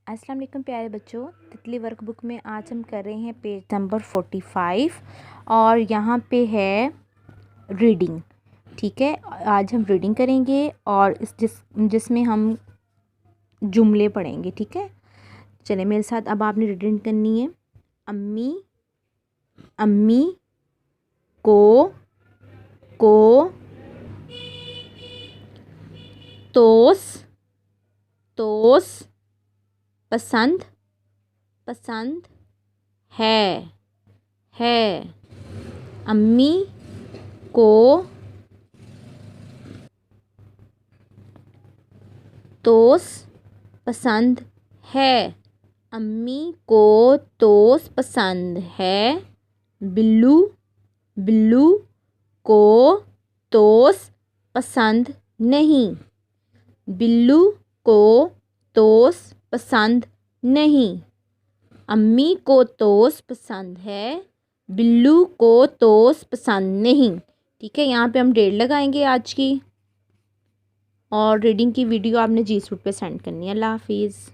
अस्सलाम वालेकुम प्यारे बच्चों। तितली वर्कबुक में आज हम कर रहे हैं पेज नंबर 45 और यहाँ पे है रीडिंग। ठीक है, आज हम रीडिंग करेंगे और जिसमें हम जुमले पढ़ेंगे। ठीक है, चले मेरे साथ। अब आपने रीडिंग करनी है। अम्मी अम्मी को तोस तोस पसंद है। अम्मी को तोस पसंद है। अम्मी को तोस पसंद है। बिल्लू को तोस पसंद नहीं। बिल्लू को तोस पसंद नहीं। अम्मी को तोस पसंद है, बिल्लू को तोस पसंद नहीं। ठीक है, यहाँ पे हम 1.5 लगाएंगे आज की। और रीडिंग की वीडियो आपने जी सूट पे सेंड करनी है। अल्लाह हाफिज़।